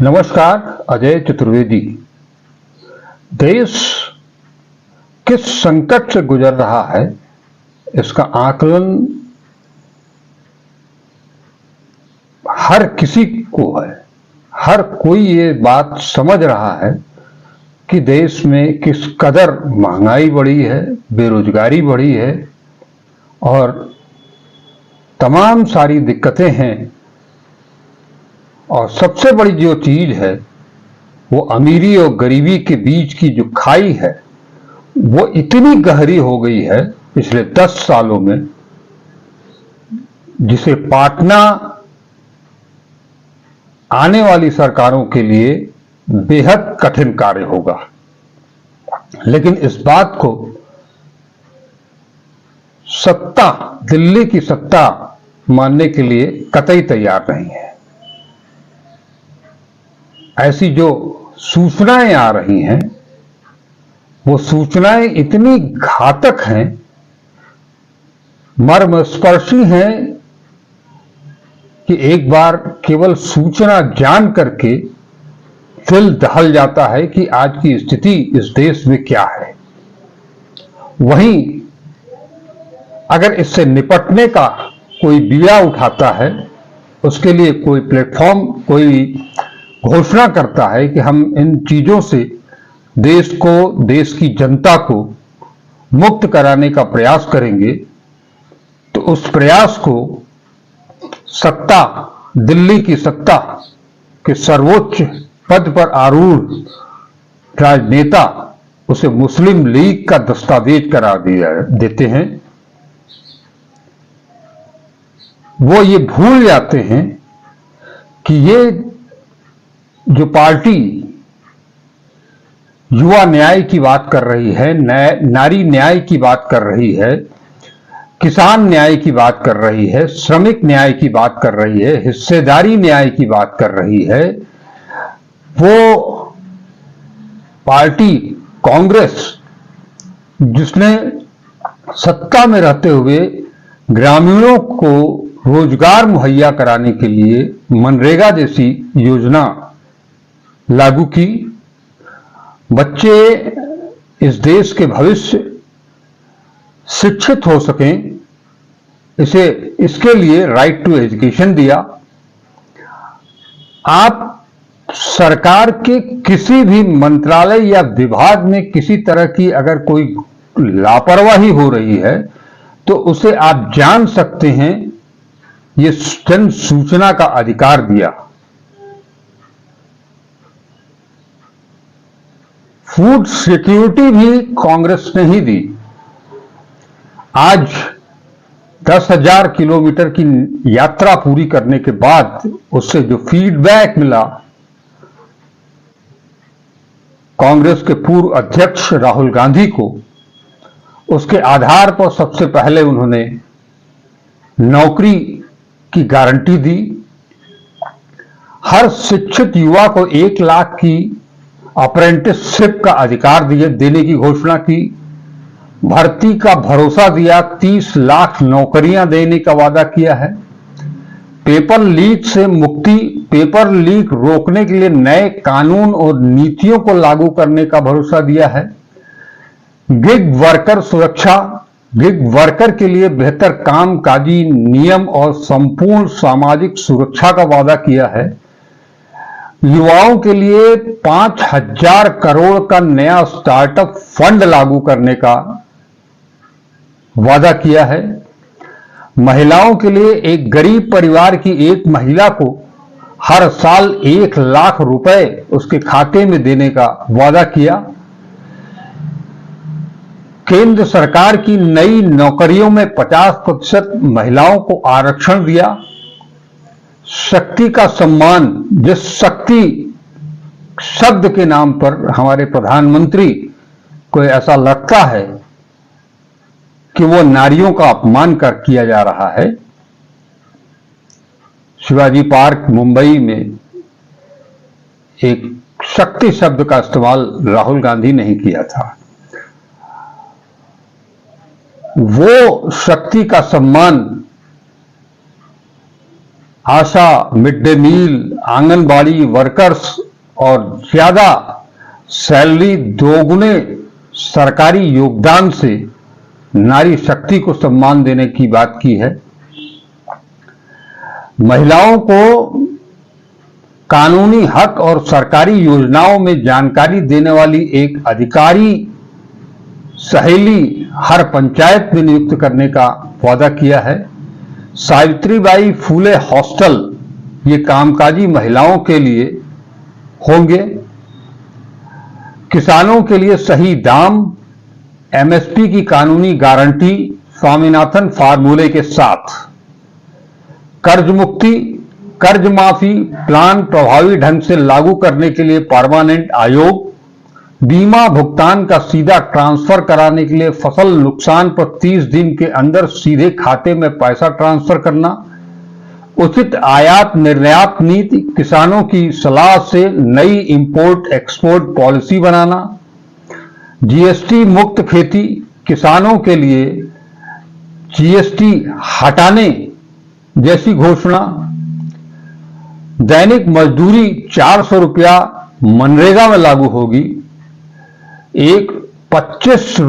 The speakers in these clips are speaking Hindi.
नमस्कार। अजय चतुर्वेदी। देश किस संकट से गुजर रहा है इसका आकलन हर किसी को है। हर कोई ये बात समझ रहा है कि देश में किस कदर महंगाई बढ़ी है, बेरोजगारी बढ़ी है और तमाम सारी दिक्कतें हैं। और सबसे बड़ी जो चीज है वो अमीरी और गरीबी के बीच की जो खाई है वो इतनी गहरी हो गई है पिछले 10 सालों में, जिसे पाटना आने वाली सरकारों के लिए बेहद कठिन कार्य होगा। लेकिन इस बात को सत्ता, दिल्ली की सत्ता मानने के लिए कतई तैयार नहीं है। ऐसी जो सूचनाएं आ रही हैं वो सूचनाएं इतनी घातक हैं, मर्मस्पर्शी हैं कि एक बार केवल सूचना जान करके दिल दहल जाता है कि आज की स्थिति इस देश में क्या है। वहीं अगर इससे निपटने का कोई बीड़ा उठाता है, उसके लिए कोई प्लेटफॉर्म, कोई घोषणा करता है कि हम इन चीजों से देश को, देश की जनता को मुक्त कराने का प्रयास करेंगे, तो उस प्रयास को सत्ता, दिल्ली की सत्ता के सर्वोच्च पद पर आरूढ़ राजनेता उसे मुस्लिम लीग का दस्तावेज करार देते हैं। वो ये भूल जाते हैं कि ये जो पार्टी युवा न्याय की बात कर रही है, नारी न्याय की बात कर रही है, किसान न्याय की बात कर रही है, श्रमिक न्याय की बात कर रही है, हिस्सेदारी न्याय की बात कर रही है, वो पार्टी कांग्रेस जिसने सत्ता में रहते हुए ग्रामीणों को रोजगार मुहैया कराने के लिए मनरेगा जैसी योजना लागू की, बच्चे इस देश के भविष्य शिक्षित हो सकें, इसके लिए राइट टू एजुकेशन दिया। आप सरकार के किसी भी मंत्रालय या विभाग में किसी तरह की अगर कोई लापरवाही हो रही है तो उसे आप जान सकते हैं, ये जन सूचना का अधिकार दिया। फूड सिक्योरिटी भी कांग्रेस ने ही दी। आज 10,000 किलोमीटर की यात्रा पूरी करने के बाद उससे जो फीडबैक मिला, कांग्रेस के पूर्व अध्यक्ष राहुल गांधी को, उसके आधार पर सबसे पहले उन्होंने नौकरी की गारंटी दी। हर शिक्षित युवा को 1 लाख की अप्रेंटिसशिप का अधिकार देने की घोषणा की। भर्ती का भरोसा दिया, 30 लाख नौकरियां देने का वादा किया है। पेपर लीक से मुक्ति, पेपर लीक रोकने के लिए नए कानून और नीतियों को लागू करने का भरोसा दिया है। गिग वर्कर सुरक्षा, गिग वर्कर के लिए बेहतर कामकाजी नियम और संपूर्ण सामाजिक सुरक्षा का वादा किया है। युवाओं के लिए 5,000 करोड़ का नया स्टार्टअप फंड लागू करने का वादा किया है। महिलाओं के लिए एक गरीब परिवार की एक महिला को हर साल 1 लाख रुपए उसके खाते में देने का वादा किया। केंद्र सरकार की नई नौकरियों में 50% महिलाओं को आरक्षण दिया। शक्ति का सम्मान, जिस शक्ति शब्द के नाम पर हमारे प्रधानमंत्री को ऐसा लगता है कि वो नारियों का अपमान किया जा रहा है। शिवाजी पार्क मुंबई में एक शक्ति शब्द का इस्तेमाल राहुल गांधी ने किया था। वो शक्ति का सम्मान Asha, mid day meal, anganwadi workers और ज्यादा सैलरी, दोगुने सरकारी योगदान से नारी शक्ति को सम्मान देने की बात की है। महिलाओं को कानूनी हक और सरकारी योजनाओं में जानकारी देने वाली एक अधिकारी सहेली हर पंचायत में नियुक्त करने का वादा किया है। सावित्रीबाई फूले हॉस्टल ये कामकाजी महिलाओं के लिए होंगे। किसानों के लिए सही दाम, एमएसपी की कानूनी गारंटी स्वामीनाथन फार्मूले के साथ, कर्ज मुक्ति, कर्ज माफी प्लान प्रभावी ढंग से लागू करने के लिए परमानेंट आयोग, बीमा भुगतान का सीधा ट्रांसफर कराने के लिए फसल नुकसान पर 30 दिन के अंदर सीधे खाते में पैसा ट्रांसफर करना, उचित आयात निर्यात नीति, किसानों की सलाह से नई इंपोर्ट एक्सपोर्ट पॉलिसी बनाना, जीएसटी मुक्त खेती, किसानों के लिए जीएसटी हटाने जैसी घोषणा, दैनिक मजदूरी 400 रुपया मनरेगा में लागू होगी, एक 25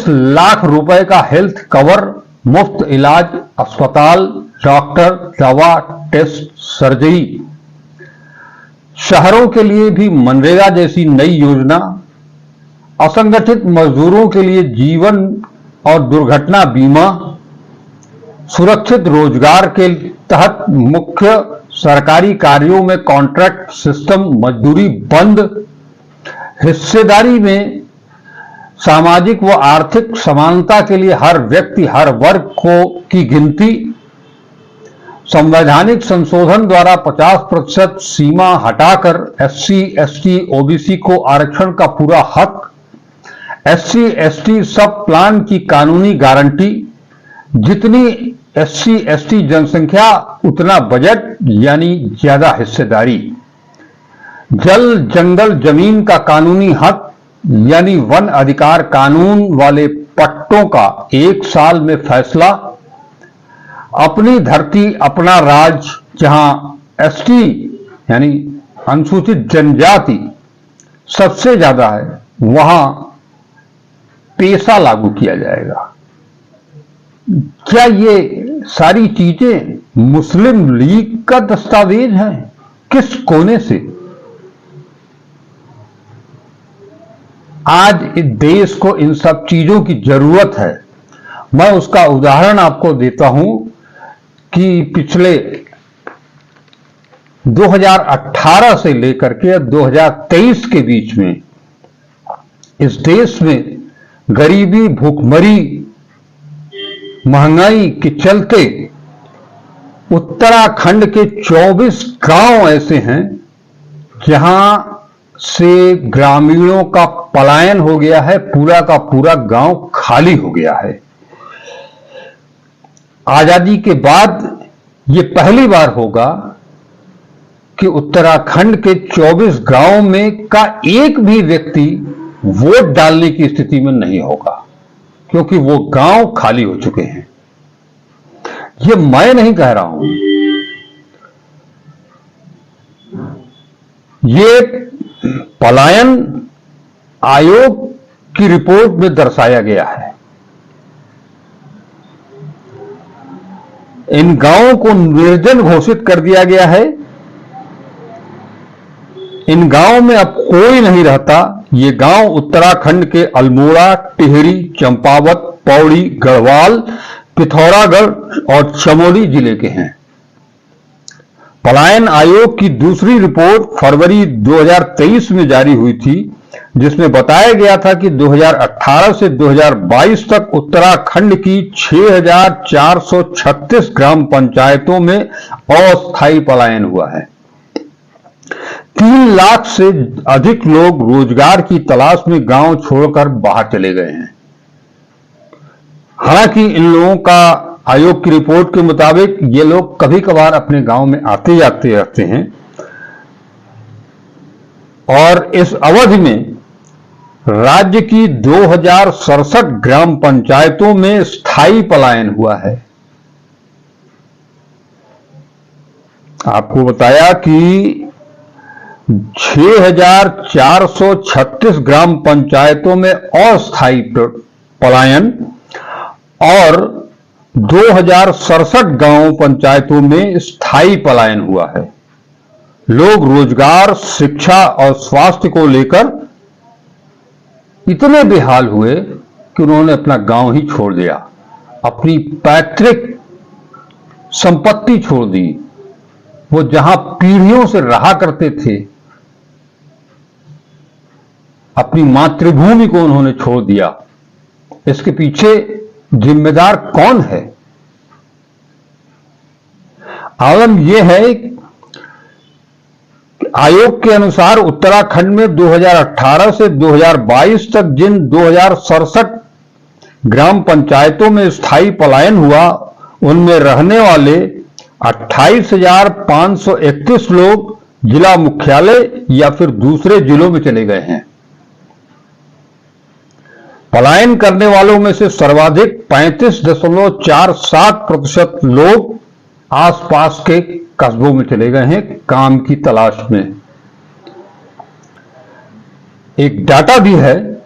लाख रुपए का हेल्थ कवर, मुफ्त इलाज, अस्पताल, डॉक्टर, दवा, टेस्ट, सर्जरी, शहरों के लिए भी मनरेगा जैसी नई योजना, असंगठित मजदूरों के लिए जीवन और दुर्घटना बीमा, सुरक्षित रोजगार के तहत मुख्य सरकारी कार्यों में कॉन्ट्रैक्ट सिस्टम मजदूरी बंद, हिस्सेदारी में सामाजिक व आर्थिक समानता के लिए हर व्यक्ति हर वर्ग की गिनती, संवैधानिक संशोधन द्वारा 50% सीमा हटाकर एससी, एसटी, ओबीसी को आरक्षण का पूरा हक, एससी, एसटी सब प्लान की कानूनी गारंटी, जितनी एससी, एसटी जनसंख्या उतना बजट यानी ज्यादा हिस्सेदारी, जल, जंगल, जमीन का कानूनी हक यानी वन अधिकार कानून वाले पट्टों का 1 साल में फैसला, अपनी धरती अपना राज, जहां एसटी यानी अनुसूचित जनजाति सबसे ज्यादा है वहां पेशा लागू किया जाएगा। क्या ये सारी चीजें मुस्लिम लीग का दस्तावेज है? किस कोने से? आज इस देश को इन सब चीजों की जरूरत है। मैं उसका उदाहरण आपको देता हूं कि पिछले 2018 से लेकर के 2023 के बीच में इस देश में गरीबी, भूखमरी, महंगाई के चलते उत्तराखंड के 24 गांव ऐसे हैं जहां से ग्रामीणों का पलायन हो गया है, पूरा का पूरा गांव खाली हो गया है। आजादी के बाद ये पहली बार होगा कि उत्तराखंड के 24 गांव में का एक भी व्यक्ति वोट डालने की स्थिति में नहीं होगा, क्योंकि वो गांव खाली हो चुके हैं। ये मैं नहीं कह रहा हूं, ये पलायन आयोग की रिपोर्ट में दर्शाया गया है। इन गांवों को निर्जन घोषित कर दिया गया है। इन गांवों में अब कोई नहीं रहता। ये गांव उत्तराखंड के अल्मोड़ा, टिहरी, चंपावत, पौड़ी, गढ़वाल, पिथौरागढ़ और चमोली जिले के हैं। पलायन आयोग की दूसरी रिपोर्ट फरवरी 2023 में जारी हुई थी, जिसमें बताया गया था कि 2018 से 2022 तक उत्तराखंड की 6,436 ग्राम पंचायतों में अस्थायी पलायन हुआ है। 3 लाख से अधिक लोग रोजगार की तलाश में गांव छोड़कर बाहर चले गए हैं। हालांकि इन लोगों का आयोग की रिपोर्ट के मुताबिक ये लोग कभी कभार अपने गांव में आते जाते रहते हैं और इस अवधि में राज्य की 2067 ग्राम पंचायतों में स्थायी पलायन हुआ है। आपको बताया कि 6,436 ग्राम पंचायतों में अस्थायी पलायन और 2,067 गांव पंचायतों में स्थायी पलायन हुआ है। लोग रोजगार, शिक्षा और स्वास्थ्य को लेकर इतने बेहाल हुए कि उन्होंने अपना गांव ही छोड़ दिया, अपनी पैतृक संपत्ति छोड़ दी, वो जहां पीढ़ियों से रहा करते थे, अपनी मातृभूमि को उन्होंने छोड़ दिया। इसके पीछे जिम्मेदार कौन है? आलम यह है कि आयोग के अनुसार उत्तराखंड में 2018 से 2022 तक जिन 2,067 ग्राम पंचायतों में स्थायी पलायन हुआ, उनमें रहने वाले 28,531 लोग जिला मुख्यालय या फिर दूसरे जिलों में चले गए हैं। पलायन करने वालों में से सर्वाधिक 35.47% लोग आसपास के कस्बों में चले गए हैं काम की तलाश में। एक डाटा भी है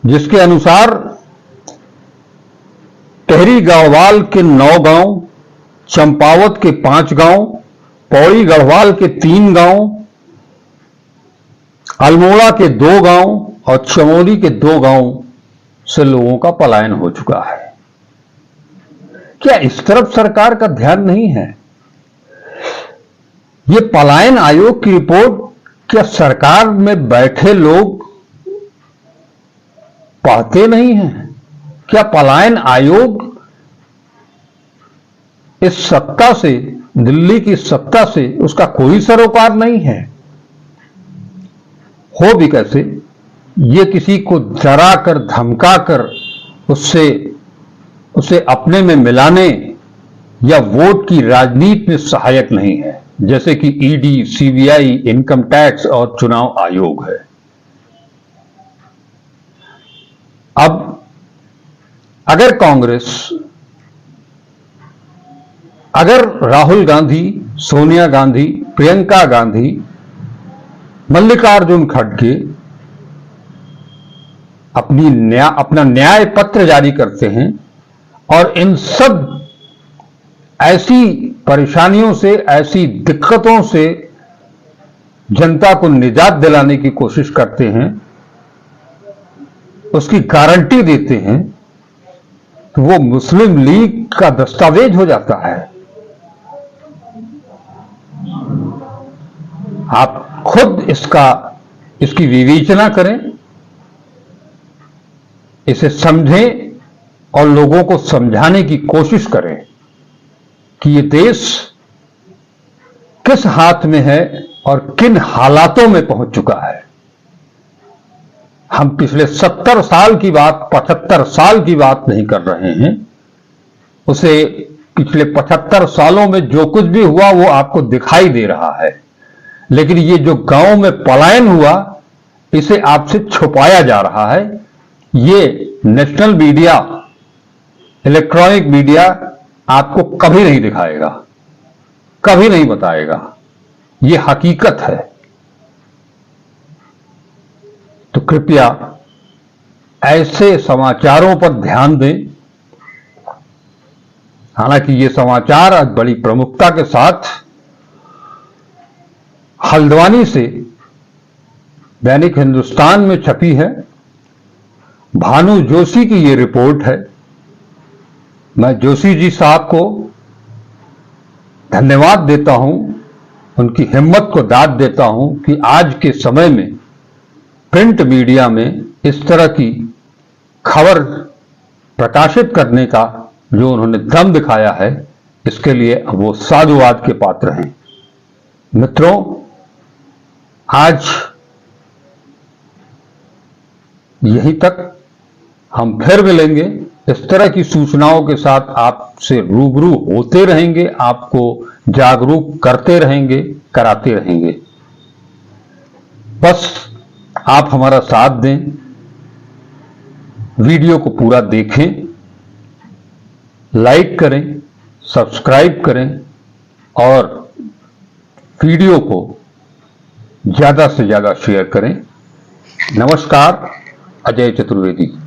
जिसके अनुसार टेहरी गढ़वाल के 9 गांव, चंपावत के 5 गांव, पौड़ी गढ़वाल के 3 गांव, अल्मोड़ा के 2 गांव और चमोली के 2 गांव से लोगों का पलायन हो चुका है। क्या इस तरफ सरकार का ध्यान नहीं है? ये पलायन आयोग की रिपोर्ट क्या सरकार में बैठे लोग पढ़ते नहीं हैं? क्या पलायन आयोग इस सत्ता से, दिल्ली की सत्ता से उसका कोई सरोकार नहीं है? हो भी कैसे? ये किसी को डरा कर, धमका कर उसे अपने में मिलाने या वोट की राजनीति में सहायक नहीं है, जैसे कि ईडी, सीबीआई, इनकम टैक्स और चुनाव आयोग है। अब अगर कांग्रेस, अगर राहुल गांधी, सोनिया गांधी, प्रियंका गांधी, मल्लिकार्जुन खड़गे अपना न्याय पत्र जारी करते हैं और इन सब ऐसी परेशानियों से, ऐसी दिक्कतों से जनता को निजात दिलाने की कोशिश करते हैं, उसकी गारंटी देते हैं, तो वो मुस्लिम लीग का दस्तावेज हो जाता है। आप खुद इसकी विवेचना करें, इसे समझें और लोगों को समझाने की कोशिश करें कि ये देश किस हाथ में है और किन हालातों में पहुंच चुका है। हम पिछले 70 साल की बात, 75 साल की बात नहीं कर रहे हैं। उसे पिछले 75 सालों में जो कुछ भी हुआ वो आपको दिखाई दे रहा है, लेकिन ये जो गांव में पलायन हुआ, इसे आपसे छुपाया जा रहा है। ये नेशनल मीडिया, इलेक्ट्रॉनिक मीडिया आपको कभी नहीं दिखाएगा, कभी नहीं बताएगा। ये हकीकत है। तो कृपया ऐसे समाचारों पर ध्यान दें। हालांकि ये समाचार आज बड़ी प्रमुखता के साथ हल्द्वानी से दैनिक हिंदुस्तान में छपी है। भानु जोशी की ये रिपोर्ट है। मैं जोशी जी साहब को धन्यवाद देता हूं, उनकी हिम्मत को दाद देता हूं कि आज के समय में प्रिंट मीडिया में इस तरह की खबर प्रकाशित करने का जो उन्होंने दम दिखाया है, इसके लिए वो साधुवाद के पात्र हैं। मित्रों, आज यहीं तक। हम फिर मिलेंगे, इस तरह की सूचनाओं के साथ आपसे रूबरू होते रहेंगे, आपको जागरूक करते रहेंगे, कराते रहेंगे। बस आप हमारा साथ दें, वीडियो को पूरा देखें, लाइक करें, सब्सक्राइब करें और वीडियो को ज्यादा से ज्यादा शेयर करें। नमस्कार, अजय चतुर्वेदी।